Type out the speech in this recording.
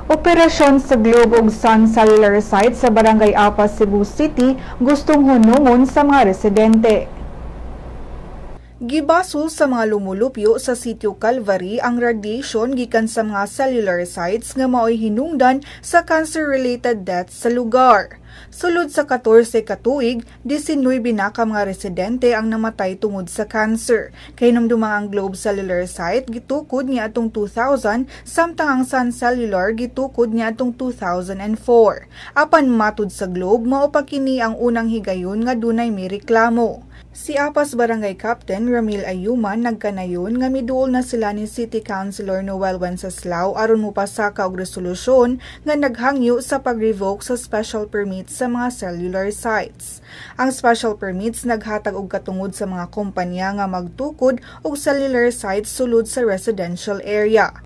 Operasyon sa Globe ug Sun Cellular Site sa Barangay Apas, Cebu City gustong hunungon sa mga residente. Gibasol sa mga lumulupyo sa Sitio Calvary ang radiation gikan sa mga cellular sites nga mao'y hinungdan sa cancer-related deaths sa lugar. Sulod sa 14 ka tuig, 19 na ka mga residente ang namatay tungod sa cancer. Kay namdumang ang Globe Cellular Site gitukod niya atong 2000 samtang ang Sun Cellular gitukod niya atong 2004. Apan matud sa Globe mao pa kini ang unang higayon nga dunay may reklamo. Si Apas Barangay Captain Ramil Ayuman nagkanayon nga miduol na sila ni City Councilor Noel Wenceslao aron mopasaka og resolusyon nga naghangyo sa pag-revoke sa special permits sa mga cellular sites. Ang special permits naghatag og katungod sa mga kompanya nga magtukod og cellular sites sulod sa residential area.